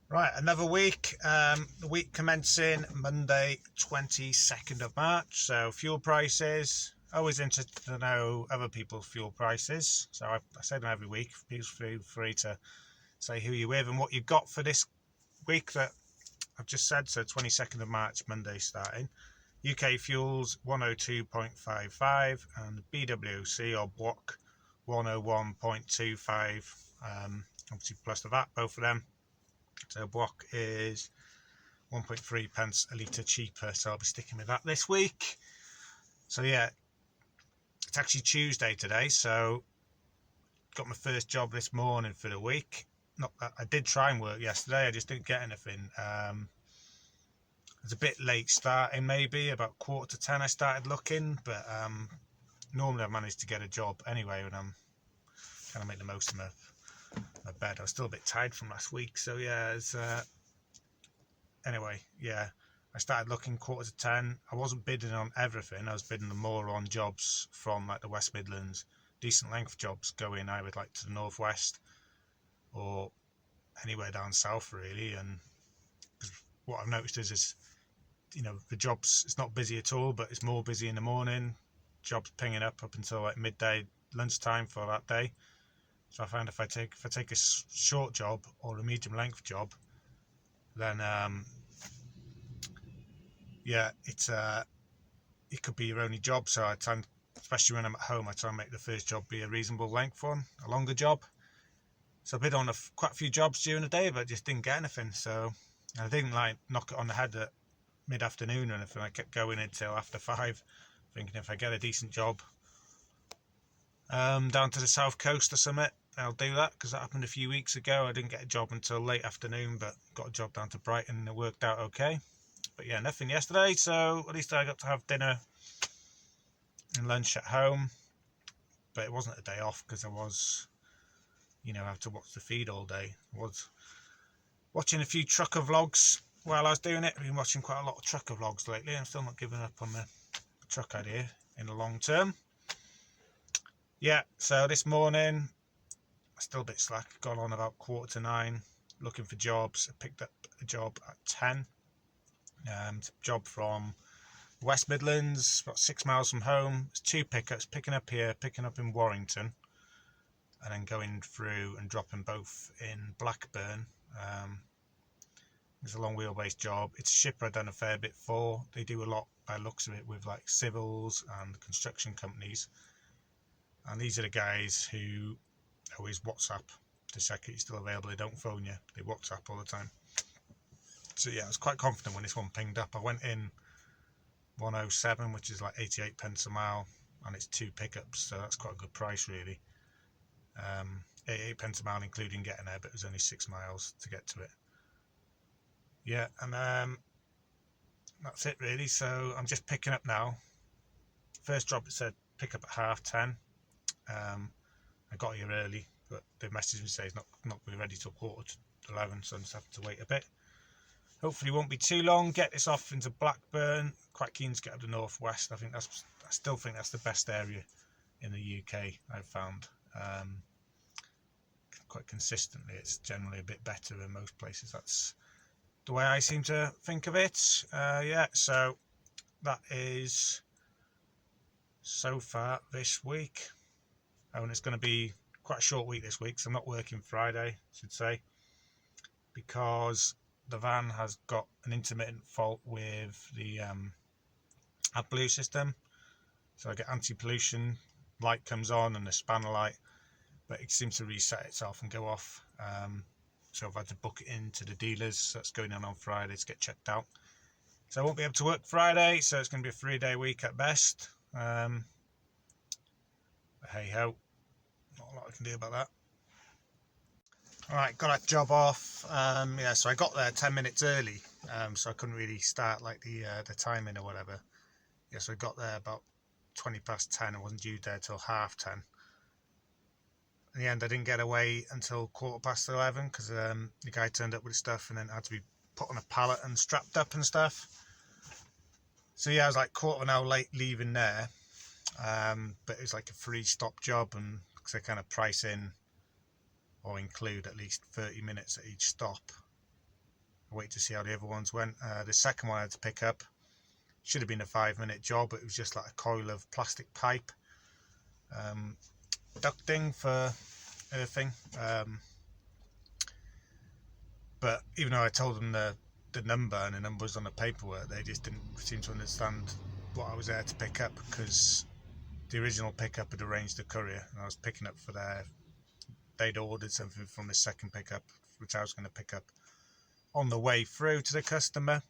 Right, another week. The week commencing Monday, 22nd of March. So fuel prices. Always interested to know other people's fuel prices. So I say them every week. Please feel free to say who you're with and what you've got for this week that I've just said. So 22nd of March, Monday starting. UK fuels 102.55 and BWC or block 101.25. Obviously plus the VAT, both of them. So block is 1.3 pence a litre cheaper, so I'll be sticking with that this week. So yeah, it's actually Tuesday today, so got my first job this morning for the week. Not that I did try and work yesterday, I just didn't get anything. It was a bit late starting, maybe about 9:45 I started looking, but normally I managed to get a job anyway when I'm trying to make the most of my bed. I was still a bit tired from last week, so yeah, it's anyway, yeah, I started looking 9:45. I wasn't bidding on everything. I was bidding more on jobs from like the West Midlands, decent length jobs going either like to the northwest or anywhere down south really. And what I've noticed is the jobs, it's not busy at all, but it's more busy in the morning. Jobs pinging up until like midday, lunchtime for that day. So I found if I take a short job or a medium length job, then yeah, it could be your only job. So I try and, especially when I'm at home, I try and make the first job be a reasonable length one, a longer job. So I bid on quite a few jobs during the day, but just didn't get anything. So I didn't like knock it on the head at mid-afternoon or anything. I kept going until after 5, thinking if I get a decent job down to the south coast or something, I'll do that, because that happened a few weeks ago. I didn't get a job until late afternoon, but got a job down to Brighton and it worked out okay. But yeah, nothing yesterday, so at least I got to have dinner and lunch at home. But it wasn't a day off because I was, I had to watch the feed all day. I was watching a few trucker vlogs while I was doing it. I've been watching quite a lot of trucker vlogs lately. I'm still not giving up on the truck idea in the long term. Yeah, so this morning, I'm still a bit slack. Got on about 9:15 looking for jobs. I picked up a job at 10. Job from West Midlands, about 6 miles from home. It's 2 pickups, picking up here, picking up in Warrington, and then going through and dropping both in Blackburn. It's a long wheelbase job. It's a shipper I've done a fair bit for. They do a lot, by the looks of it, with like civils and construction companies. And these are the guys who always WhatsApp to check it's still available. They don't phone you, they WhatsApp all the time. So yeah, I was quite confident when this one pinged up. I went in 107, which is like 88 pence a mile, and it's 2 pickups, so that's quite a good price really. 88 pence a mile including getting there, but it was only 6 miles to get to it. Yeah, and that's it really. So I'm just picking up now. First job, it said pick up at 10:30. I got here early, but the message me says not be ready till 11:15, so I just have to wait a bit. Hopefully, it won't be too long. Get this off into Blackburn. Quite keen to get up the northwest. I still think that's the best area in the UK I've found. Quite consistently, it's generally a bit better than most places. That's the way I seem to think of it. Yeah, so that is so far this week. Oh, and it's going to be quite a short week this week, so I'm not working Friday, I should say, because the van has got an intermittent fault with the Adblue system. So I get anti-pollution light comes on and the spanner light, but it seems to reset itself and go off. So I've had to book it into the dealers. So that's going on Friday to get checked out. So I won't be able to work Friday, so it's going to be a 3-day week at best. But hey ho, not a lot I can do about that. Alright, got that job off. Yeah, so I got there 10 minutes early, so I couldn't really start like the timing or whatever. Yeah, so I got there about 20 past 10. I wasn't due there till 10:30. In the end, I didn't get away until 11:15 because the guy turned up with stuff and then had to be put on a pallet and strapped up and stuff. So yeah, I was like quarter of an hour late leaving there, but it was like a free stop job, and because they kind of price in or include at least 30 minutes at each stop. wait to see how the other ones went. The second one I had to pick up should have been a 5-minute job. It was just like a coil of plastic pipe, ducting for earthing. But even though I told them the number and the number was on the paperwork, they just didn't seem to understand what I was there to pick up, because the original pickup had arranged a courier and I was picking up for they'd ordered something from the second pickup, which I was going to pick up on the way through to the customer.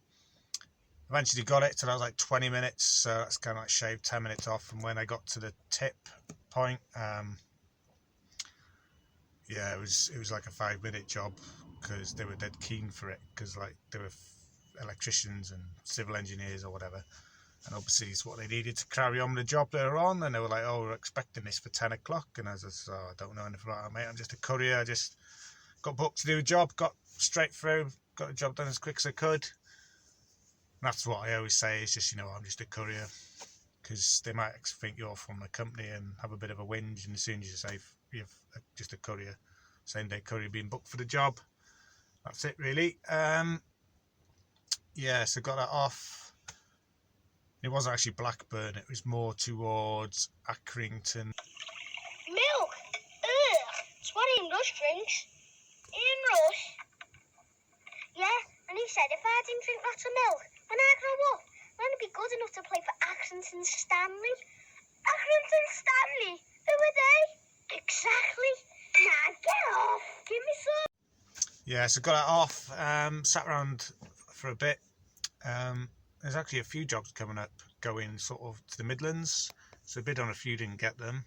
Eventually got it, so that was like 20 minutes, so that's kind of like shaved 10 minutes off. And when I got to the tip point, yeah, it was like a 5-minute job, because they were dead keen for it, because like they were electricians and civil engineers or whatever, and obviously it's what they needed to carry on the job they were on. And they were like, oh, we're expecting this for 10 o'clock, and I was just, oh, I don't know anything about that, mate, I'm just a courier. I just got booked to do a job, got straight through, got the job done as quick as I could. And that's what I always say, is just, I'm just a courier, because they might think you're from the company and have a bit of a whinge, and as soon as you say you're just a courier, same day courier being booked for the job, that's it really. Yeah, so got that off. It wasn't actually Blackburn, it was more towards Accrington. Milk! Ugh! It's what Ian Rush drinks. Ian Rush? Yeah, and he said if I didn't drink lots of milk, when I grow up, I'm going to be good enough to play for Accrington Stanley. Accrington Stanley? Who are they? Exactly. Nah, get off. Give me some. Yeah, so got that off, sat around for a bit. There's actually a few jobs coming up, going sort of to the Midlands, so bid on a few, didn't get them.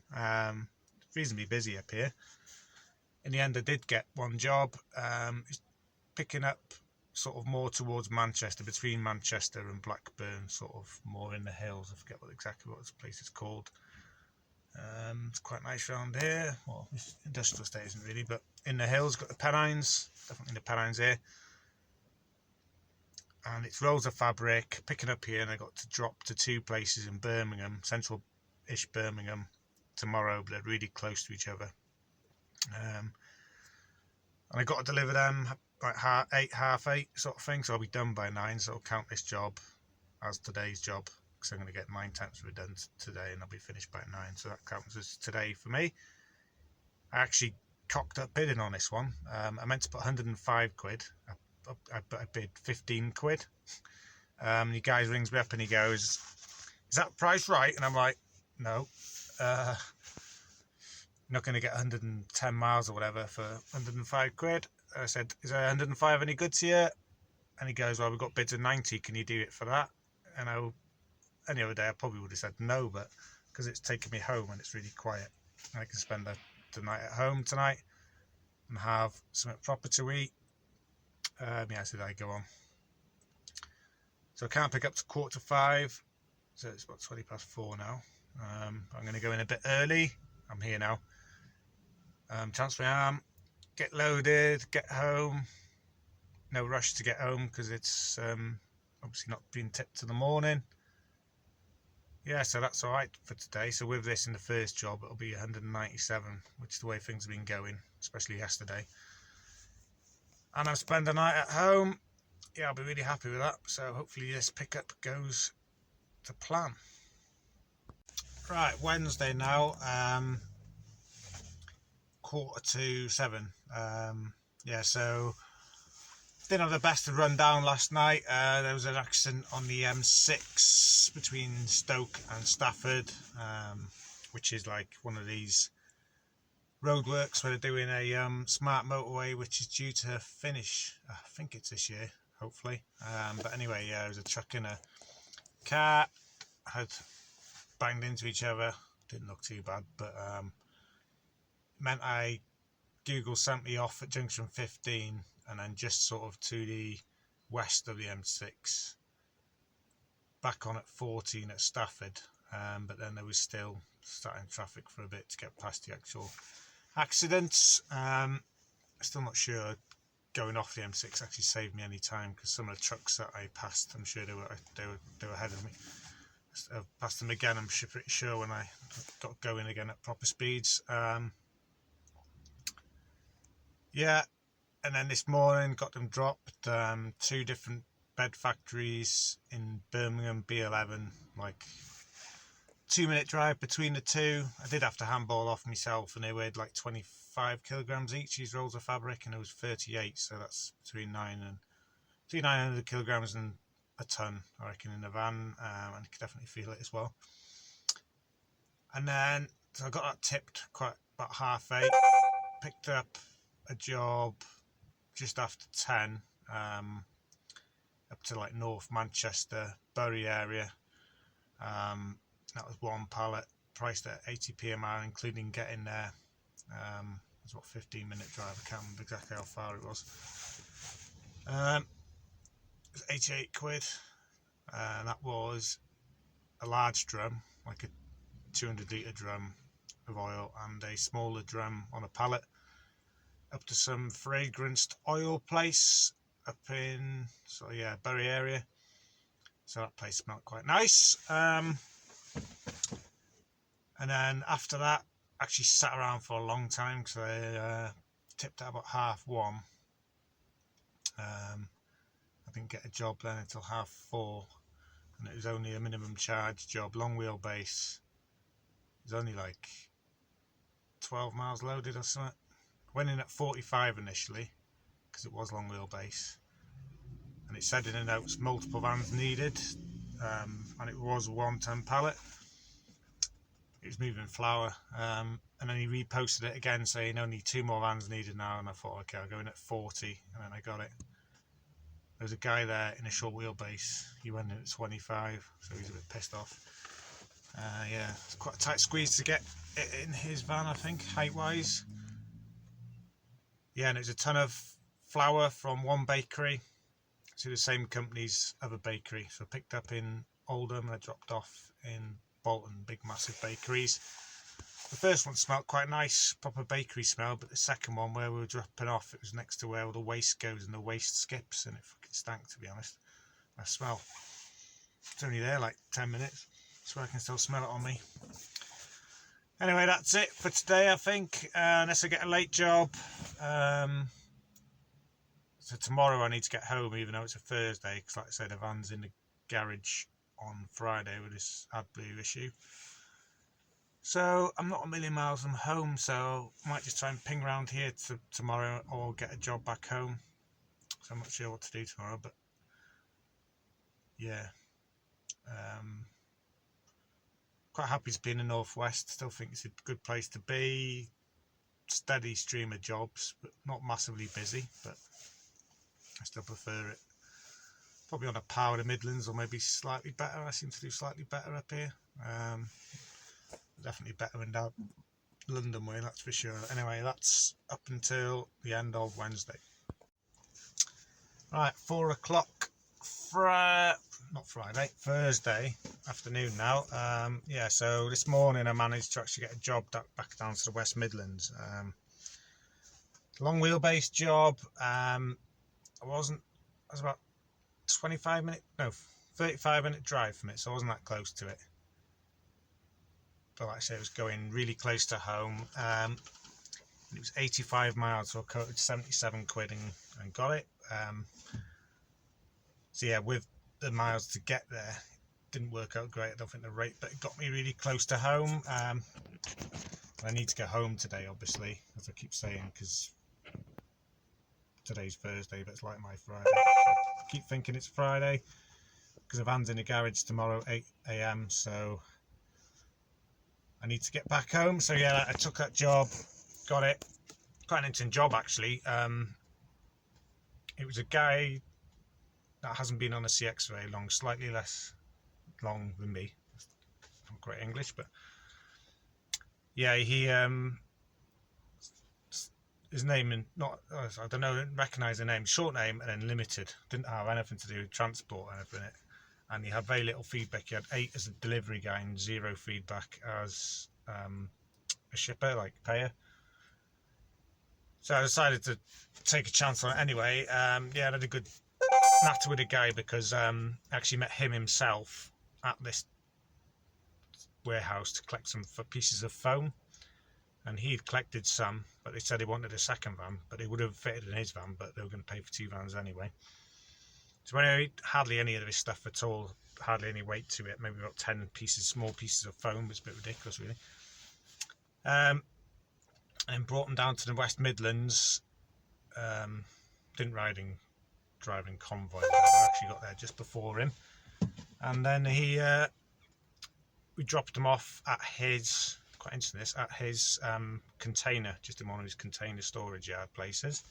Reasonably busy up here. In the end, I did get one job. It's picking up sort of more towards Manchester, between Manchester and Blackburn, sort of more in the hills. I forget exactly what this place is called. It's quite nice around here. Well, this industrial estate isn't really, but in the hills, got the Pennines, definitely the Pennines here. And it's rolls of fabric, picking up here, and I got to drop to 2 places in Birmingham, central-ish Birmingham, tomorrow, but they're really close to each other. And I got to deliver them like half eight sort of thing, so I'll be done by 9, so I'll count this job as today's job, because I'm going to get 9/10 of it done today, and I'll be finished by 9, so that counts as today for me. I actually cocked up bidding on this one. I meant to put 105 quid. I bid 15 quid. The guy rings me up and he goes, is that price right? And I'm like, no, not going to get 110 miles or whatever for 105 quid. I said, is there 105 any good to you? And he goes, well, we've got bids of 90, can you do it for that? And any other day I probably would have said no, but because it's taking me home and it's really quiet, I can spend the night at home tonight and have something proper to eat. Yeah, so I go on. So I can't pick up to 4:45, so it's about 4:20 now. I'm going to go in a bit early. I'm here now. Transfer my arm, get loaded, get home. No rush to get home because it's obviously not been tipped to the morning. Yeah, so that's all right for today. So with this in the first job, it'll be 197, which is the way things have been going, especially yesterday. And I've spent the night at home. Yeah, I'll be really happy with that. So hopefully this pickup goes to plan. Right, Wednesday now, 6:45. Yeah, so didn't have the best of run down last night. There was an accident on the M6 between Stoke and Stafford, which is like one of these roadworks where they're doing a smart motorway, which is due to finish, I think it's this year, hopefully. But anyway, yeah, there was a truck and a car had banged into each other. Didn't look too bad, but meant Google sent me off at junction 15 and then just sort of to the west of the M6, back on at 14 at Stafford, but then there was still starting traffic for a bit to get past the actual accidents. Still not sure going off the M6 actually saved me any time, because some of the trucks that I passed, I'm sure they were ahead of me. I passed them again, I'm pretty sure, when I got going again at proper speeds. Yeah, And then this morning got them dropped, 2 different bed factories in Birmingham, B11, like 2-minute drive between the two. I did have to handball off myself, and they weighed like 25 kilograms each, these rolls of fabric, and it was 38, so that's between 900 kilograms and a ton, I reckon, in the van, and you could definitely feel it as well. And then, so I got that tipped quite about 8:30, picked up a job just after 10, up to like North Manchester, Bury area. That was 1 pallet, priced at 80p an hour, including getting there. It was about 15-minute drive, I can't remember exactly how far it was. It was 88 quid, and that was a large drum, like a 200-litre drum of oil, and a smaller drum on a pallet, up to some fragranced oil place up in, so yeah, Bury area. So that place smelled quite nice. And then after that, actually sat around for a long time because I tipped at about 1:30. I didn't get a job then until 4:30, and it was only a minimum charge job, long wheelbase. It was only like 12 miles loaded or something. Went in at 45 initially because it was long wheelbase, and it said in the notes multiple vans needed, and it was a 1-ton pallet. It was moving flour, and then he reposted it again saying only 2 more vans needed now, and I thought, okay, I'll go in at 40, and then I got it. There was a guy there in a short wheelbase, he went in at 25, so he's a bit pissed off. Yeah, it's quite a tight squeeze to get it in his van, I think, height-wise. Yeah, and it was a ton of flour from one bakery to the same company's other bakery. So I picked up in Oldham and I dropped off in Bolton, big massive bakeries. The first one smelled quite nice, proper bakery smell, but the second one where we were dropping off, it was next to where all the waste goes and the waste skips, and it fucking stank, to be honest. I smell. It's only there like 10 minutes, so I can still smell it on me. Anyway, that's it for today, I think, unless I get a late job. So tomorrow I need to get home, even though it's a Thursday, because like I said, the van's in the garage on Friday with this Adblue issue. So I'm not a million miles from home, so I might just try and ping around here tomorrow or get a job back home. So I'm not sure what to do tomorrow, but yeah. Quite happy to be in the Northwest, still think it's a good place to be. Steady stream of jobs, but not massively busy, but I still prefer it. Probably on a par with the Midlands, or maybe slightly better. I seem to do slightly better up here. Definitely better in that London way, that's for sure. Anyway, that's up until the end of Wednesday. Right, 4 o'clock, Thursday afternoon now. Yeah, so this morning I managed to actually get a job back down to the West Midlands. Long wheelbase job. I was about 35-minute drive from it, so I wasn't that close to it. But like I say, it was going really close to home. It was 85 miles, so I quoted 77 quid and got it. So yeah, with the miles to get there, it didn't work out great, I don't think, the rate, but it got me really close to home. I need to go home today, obviously, as I keep saying, because today's Thursday, but it's like my Friday. So I keep thinking it's Friday, because the van's in the garage tomorrow, 8 AM, so I need to get back home. So yeah, I took that job, got it. Quite an interesting job, actually. It was a guy that hasn't been on a CX very long, slightly less long than me. Not great English, but yeah, he his name, and not, I don't know, recognise the name, short name, and then limited. Didn't have anything to do with transport or anything. And he had very little feedback. He had 8 as a delivery guy and 0 feedback as a shipper, like payer. So I decided to take a chance on it anyway. Yeah, I had a good natter with the guy because I actually met him himself at this warehouse to collect some pieces of foam. and he'd collected some, but they said he wanted a second van, but they would have fitted in his van, but they were going to pay for 2 vans anyway. So anyway, hardly any of this stuff at all, hardly any weight to it, maybe about 10 pieces, small pieces of foam. It's a bit ridiculous really. And brought him down to the West Midlands. Didn't driving convoy, I actually got there just before him, and then we dropped him off at his, quite interesting this, at his container, just in one of his container storage yard places.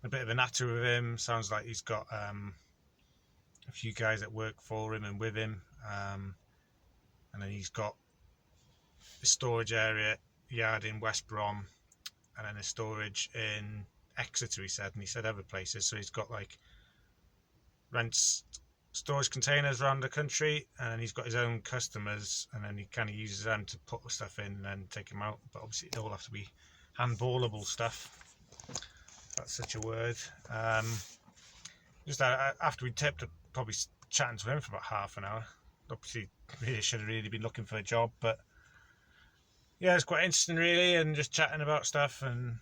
A bit of a natter with him. Sounds like he's got a few guys that work for him and with him, and then he's got a storage area yard in West Brom, and then a storage in Exeter, he said, and he said other places. So he's got like rents storage containers around the country, and then he's got his own customers, and then he kind of uses them to put the stuff in and then take them out. But obviously it all have to be handballable stuff. That's such a word. Just after we tipped, probably chatting to him for about half an hour. Obviously really should have really been looking for a job, but yeah, it's quite interesting really, and just chatting about stuff. And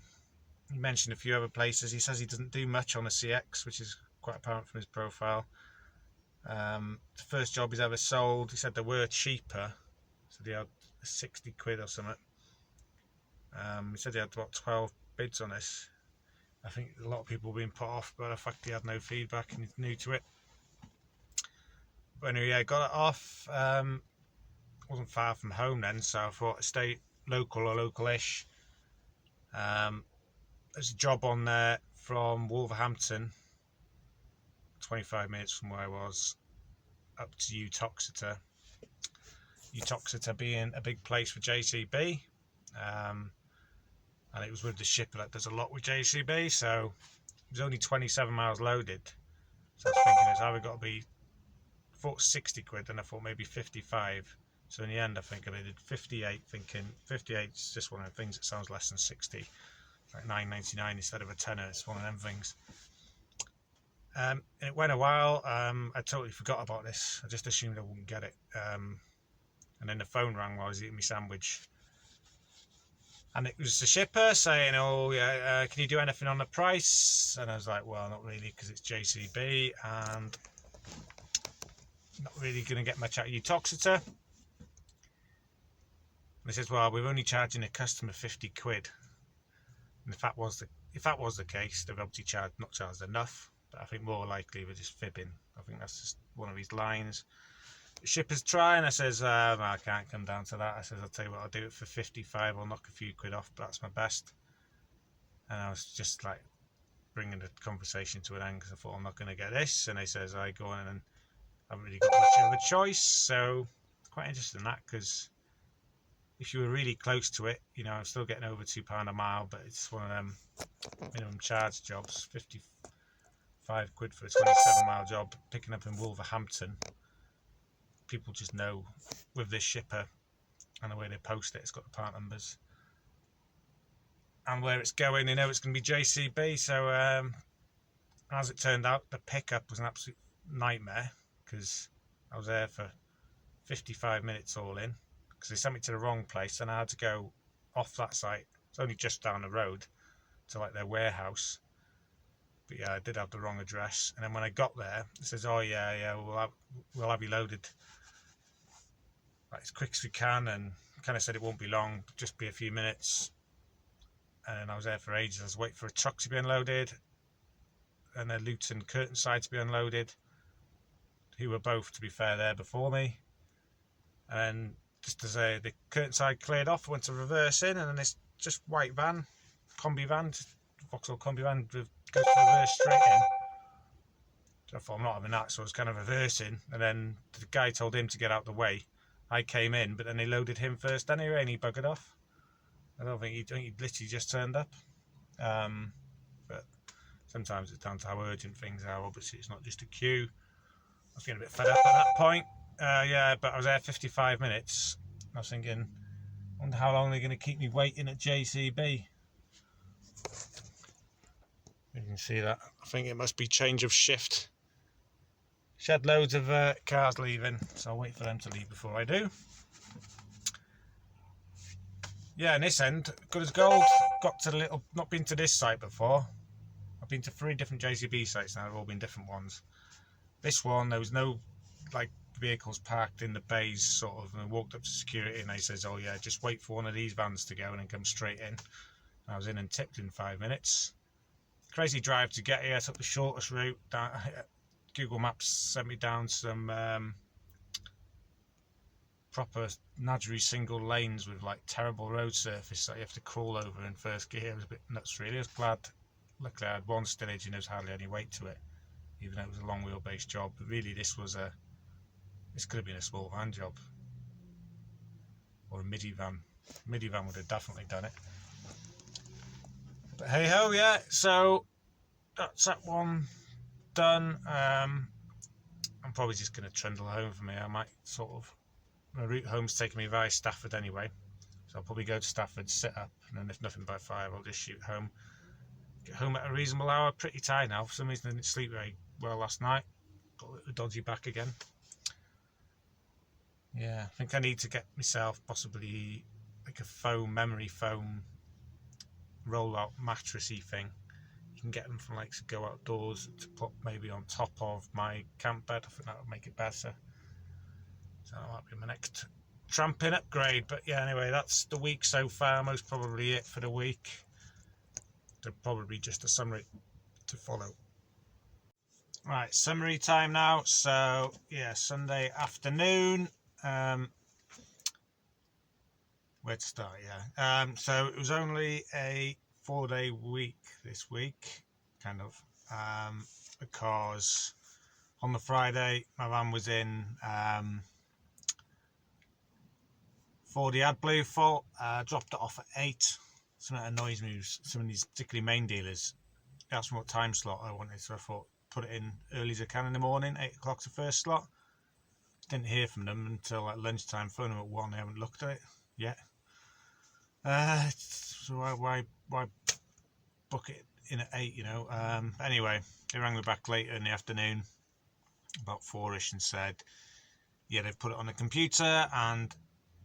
he mentioned a few other places. He says he doesn't do much on the CX, which is quite apparent from his profile. The first job he's ever sold, he said they were cheaper, so they had 60 quid or something. He said he had about 12 bids on this. I think a lot of people were being put off by the fact he had no feedback and he's new to it. But anyway, yeah, got it off. Wasn't far from home then, so I thought stay local or local-ish. There's a job on there from Wolverhampton, 25 minutes from where I was, up to Utoxeter. Utoxeter being a big place for JCB, and it was with the shipper that does a lot with JCB, so it was only 27 miles loaded. So I was thinking it's either got to be, I thought 60 quid, and I thought maybe 55. So in the end, I think I did 58, thinking 58 is just one of the things that sounds less than 60. Like 9.99 instead of a tenner. It's one of them things. And it went a while. I totally forgot about this. I just assumed I wouldn't get it. And then the phone rang while I was eating my sandwich, and it was the shipper saying, "Oh yeah, can you do anything on the price?" And I was like, "Well, not really, because it's JCB and not really going to get much out of Utoxeter." And he says, "Well, we're only charging a customer 50 quid." And if that was the case, they've obviously not charged enough. But I think more likely we're just fibbing. I think that's just one of his lines. The shipper's trying. I says, I can't come down to that. I says, I'll tell you what, I'll do it for 55. I'll knock a few quid off, but that's my best. And I was just like bringing the conversation to an end because I thought I'm not going to get this. And he says, I go on, and I haven't really got much of a choice. So quite interesting in that, because if you were really close to it, you know, I'm still getting over £2 a mile, but it's one of them minimum charge jobs, 55 quid for a 27-mile job, picking up in Wolverhampton. People just know with this shipper and the way they post it, it's got the part numbers and where it's going, they know it's going to be JCB. So as it turned out, the pickup was an absolute nightmare, because I was there for 55 minutes all in, because they sent me to the wrong place, and I had to go off that site. It's only just down the road to like their warehouse, but yeah, I did have the wrong address. And then when I got there, it says, "Oh yeah, we'll have you loaded like as quick as we can," and kind of said it won't be long, just be a few minutes. And I was there for ages. I was waiting for a truck to be unloaded and a Luton curtain side to be unloaded, who were both, to be fair, there before me. And just as the curtain side cleared off, I went to reverse in, and then this just white van, combi van, Vauxhall combi van, goes to reverse straight in. So I thought, I'm not having that, so I was kind of reversing, and then the guy told him to get out the way. I came in, but then they loaded him first anyway, and he buggered off. I think he literally just turned up. But sometimes it's down to how urgent things are. Obviously, it's not just a queue. I was getting a bit fed up at that point. Yeah, but I was there 55 minutes. I was thinking, I wonder how long they're going to keep me waiting at JCB. You can see that. I think it must be change of shift. Shed loads of cars leaving, so I'll wait for them to leave before I do. yeah, and this end, good as gold. Got to the little, not been to this site before. I've been to 3 different JCB sites now, they've all been different ones. This one, there was no like vehicles parked in the bays, sort of, and I walked up to security and they says, oh yeah, just wait for one of these vans to go and then come straight in. And I was in and tipped in 5 minutes. Crazy drive to get here, I took the shortest route. Google Maps sent me down some proper Nadri single lanes with like terrible road surface that you have to crawl over in first gear. It was a bit nuts really. I was glad, luckily I had one stillage and there was hardly any weight to it, even though it was a long wheelbase job. But really this could have been a small van job or a midi van. Midi van would have definitely done it. But hey ho, yeah, so that's that one done. I'm probably just going to trundle home for me. I might sort of, my route home's taking me via Stafford anyway, so I'll probably go to Stafford, sit up, and then if nothing by 5, I'll just shoot home. Get home at a reasonable hour. Pretty tired now. For some reason, I didn't sleep very well last night. Got a little dodgy back again. Yeah, I think I need to get myself possibly like a memory foam roll-out mattressy thing. You can get them from like Go Outdoors to put maybe on top of my camp bed. I think that would make it better. So that might be my next tramping upgrade. But yeah, anyway, that's the week so far. Most probably it for the week. There's probably just a summary to follow. Right, summary time now. So yeah, Sunday afternoon. Where to start? Yeah. So it was only a 4-day week this week, kind of, because on the Friday my van was in for the Adblue fault. Dropped it off at 8. Something that annoys me was some of these, particularly main dealers, asked me what time slot I wanted, so I thought put it in early as I can in the morning. 8 o'clock's the first slot. Didn't hear from them until like lunchtime. Phoned them at 1. They haven't looked at it yet. So why book it in at 8? You know. Anyway, they rang me back later in the afternoon, about 4ish, and said, yeah, they've put it on the computer and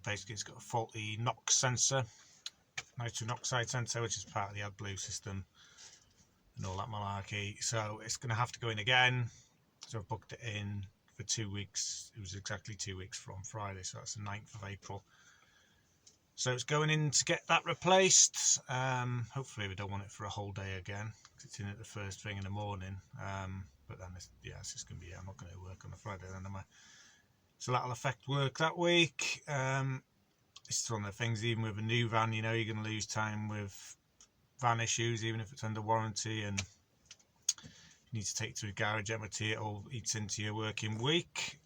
basically it's got a faulty NOx sensor, nitrogen oxide sensor, which is part of the AdBlue system and all that malarkey. So it's going to have to go in again. So I've booked it in for 2 weeks. It was exactly 2 weeks from Friday, so that's the 9th of April. So it's going in to get that replaced. Hopefully we don't want it for a whole day again, because it's in at the first thing in the morning. But then it's just going to be, I'm not going to work on a Friday then, am I? So that'll affect work that week. It's one of the things, even with a new van, you know, you're going to lose time with van issues, even if it's under warranty, and you need to take it to a garage MOT, it all eats into your working week.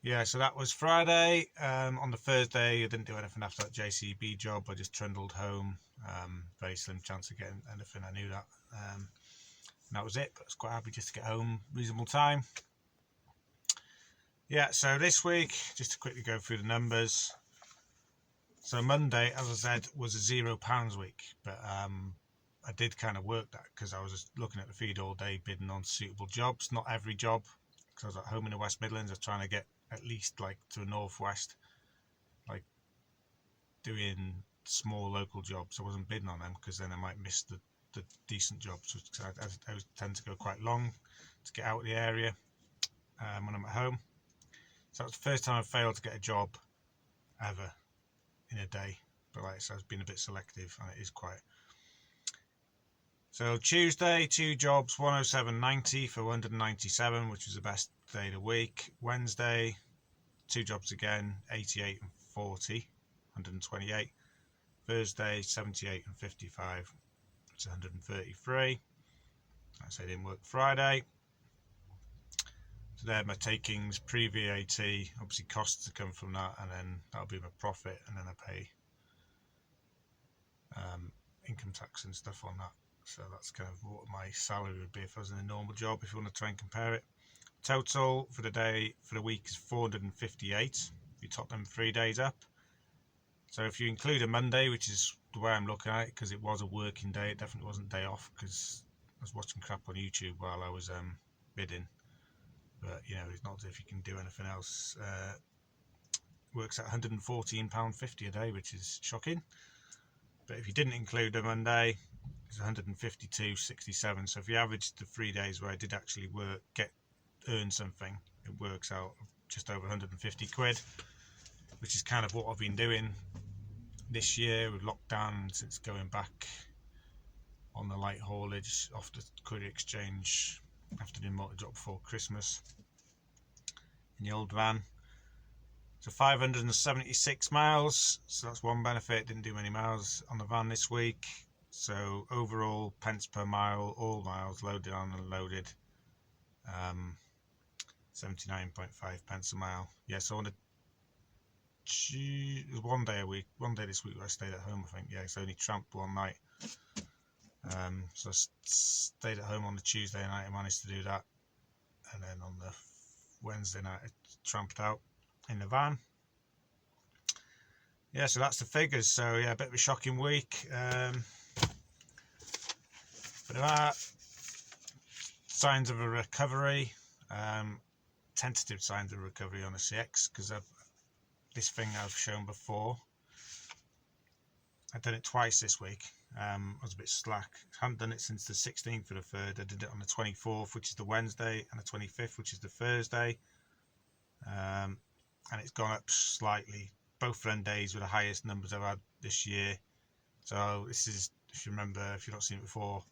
Yeah, so that was Friday. On the Thursday, I didn't do anything after that JCB job. I just trundled home. Very slim chance of getting anything, I knew that. And that was it, but I was quite happy just to get home reasonable time. Yeah, so this week, just to quickly go through the numbers. So Monday, as I said, was a £0 week, but I did kind of work that because I was just looking at the feed all day, bidding on suitable jobs. Not every job, because I was at home in the West Midlands. I was trying to get at least like to the northwest, like doing small local jobs. I wasn't bidding on them because then I might miss the decent jobs. I tend to go quite long to get out of the area when I'm at home. So that was the first time I've failed to get a job ever in a day. But like I said, I've been a bit selective and it is quite. So Tuesday, 2 jobs, 107.90 for 197, which was the best day of the week. Wednesday, 2 jobs again, 88 and 40, 128. Thursday, 78 and 55, it's 133. I say didn't work Friday. So there my takings pre-VAT, obviously costs to come from that, and then that'll be my profit, and then I pay income tax and stuff on that. So that's kind of what my salary would be if I was in a normal job, if you want to try and compare it. Total for the day, for the week, is 458. You top them 3 days up. So if you include a Monday, which is the way I'm looking at it, because it was a working day, it definitely wasn't a day off, because I was watching crap on YouTube while I was bidding. But you know, it's not as if you can do anything else works at £114.50 a day, which is shocking. But if you didn't include the Monday, it's 152.67. So if you average the 3 days where I did actually earn something, it works out just over 150 quid, which is kind of what I've been doing this year with lockdown, since going back on the light haulage off the courier exchange after doing multi-drop before Christmas in the old van. So 576 miles, so that's one benefit. Didn't do many miles on the van this week. So overall, pence per mile, all miles loaded on and unloaded, 79.5 pence a mile. Yeah, so on one day this week where I stayed at home, I think. Yeah, so I only tramped one night. So I stayed at home on the Tuesday night, I managed to do that. And then on the Wednesday night, I tramped out in the van. Yeah, so that's the figures. So yeah, a bit of a shocking week. But there are signs of a recovery, tentative signs of recovery on the CX, because this thing I've shown before, I've done it twice this week. I was a bit slack. I hadn't done it since the 16th of the 3rd. I did it on the 24th, which is the Wednesday, and the 25th, which is the Thursday. And it's gone up slightly. Both run days were the highest numbers I've had this year. So this is, if you remember, if you've not seen it before,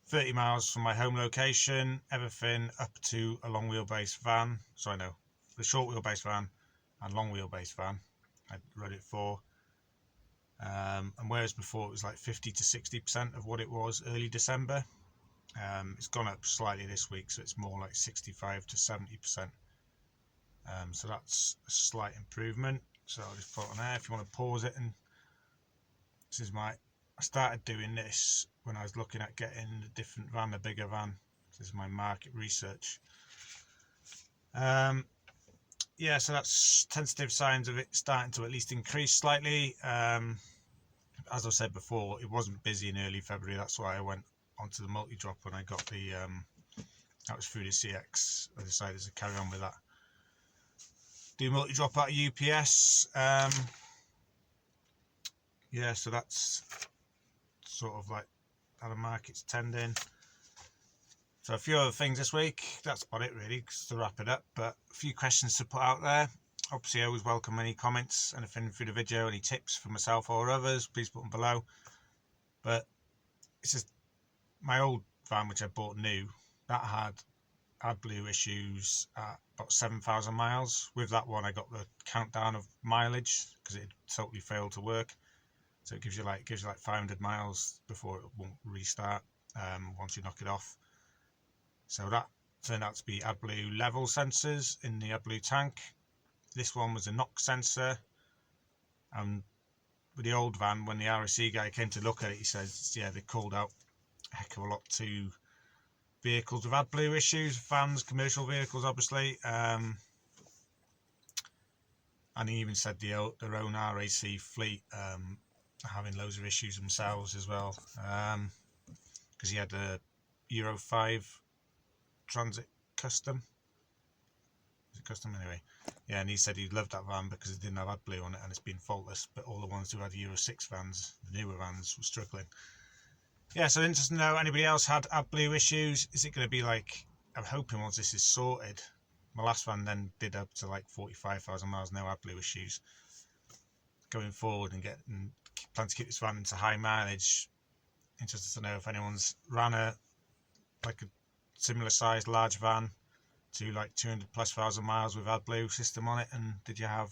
30 miles from my home location, everything up to a long wheelbase van. So I know the short wheelbase van and long wheelbase van I run it for. And whereas before it was like 50 to 60% of what it was early December, it's gone up slightly this week, so it's more like 65 to 70%. So that's a slight improvement. So I'll just put on there if you want to pause it. And this is I started doing this when I was looking at getting a different van, a bigger van. This is my market research. Yeah, so that's tentative signs of it starting to at least increase slightly. As I said before, it wasn't busy in early February. That's why I went onto the multi-drop when I got the, that was through the CX. I decided to carry on with that. Do multi-drop out of UPS. Yeah, so that's sort of like how the market's tending. So a few other things this week. That's about it really, to wrap it up. But a few questions to put out there. Obviously, I always welcome any comments, anything through the video, any tips for myself or others, please put them below. But it's just my old van, which I bought new, that had Adblue issues at about 7,000 miles. With that one, I got the countdown of mileage because it totally failed to work. So it gives you like 500 miles before it won't restart once you knock it off. So that turned out to be Adblue level sensors in the Adblue tank. This one was a knock sensor. And with the old van, when the RSC guy came to look at it, he says, yeah, they called out a heck of a lot to vehicles with Adblue issues, vans, commercial vehicles, obviously. And he even said their own RAC fleet are having loads of issues themselves as well. Because he had a Euro 5 Transit Custom. Is it Custom anyway? Yeah, and he said he loved that van because it didn't have Adblue on it and it's been faultless. But all the ones who had Euro 6 vans, the newer vans, were struggling. Yeah, so interesting to know, anybody else had Adblue issues? Is it going to be like, I'm hoping once this is sorted. My last van then did up to like 45,000 miles, no Adblue issues. Going forward and plan to keep this van into high mileage. Interested to know if anyone's ran a similar sized large van to like 200 plus thousand miles with Adblue system on it, and did you have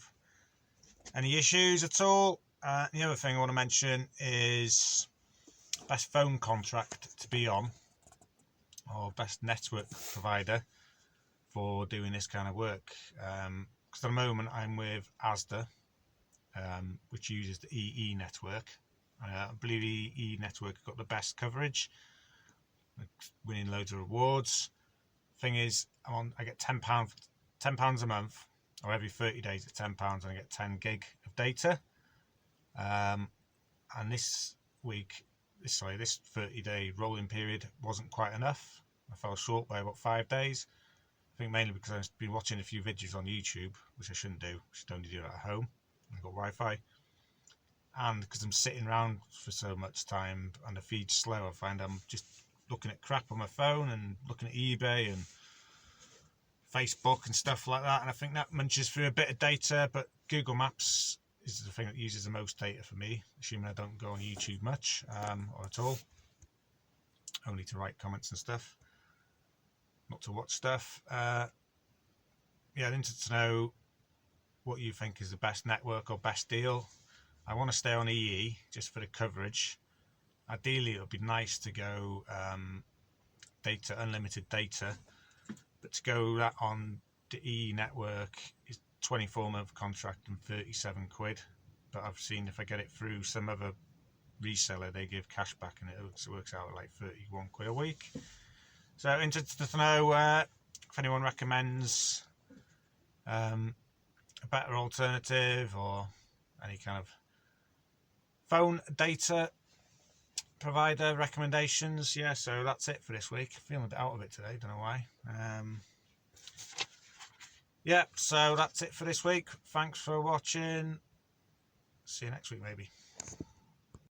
any issues at all? The other thing I want to mention is best phone contract to be on, or best network provider for doing this kind of work. Because at the moment I'm with Asda, which uses the EE network. I believe EE network got the best coverage, winning loads of rewards. Thing is, I get £10 a month, or every 30 days at £10, and I get 10 gig of data. And this 30-day rolling period wasn't quite enough. I fell short by about 5 days. think mainly because I've been watching a few videos on YouTube, which I shouldn't do. I should only do it at home. I've got Wi-Fi. And because I'm sitting around for so much time and the feed's slow, I find I'm just looking at crap on my phone and looking at eBay and Facebook and stuff like that. And I think that munches through a bit of data, but Google Maps is the thing that uses the most data for me, assuming I don't go on YouTube much or at all. Only to write comments and stuff, not to watch stuff. Yeah, I'm interested to know what you think is the best network or best deal. I want to stay on EE just for the coverage. Ideally, it would be nice to go data, unlimited data, but to go that on the EE network is 24-month contract and 37 quid. But I've seen if I get it through some other reseller, they give cash back and it works out at like 31 quid a week. So interested to know if anyone recommends a better alternative or any kind of phone data provider recommendations. Yeah, so that's it for this week. Feeling a bit out of it today, don't know why. Yeah, so that's it for this week. Thanks for watching. See you next week maybe.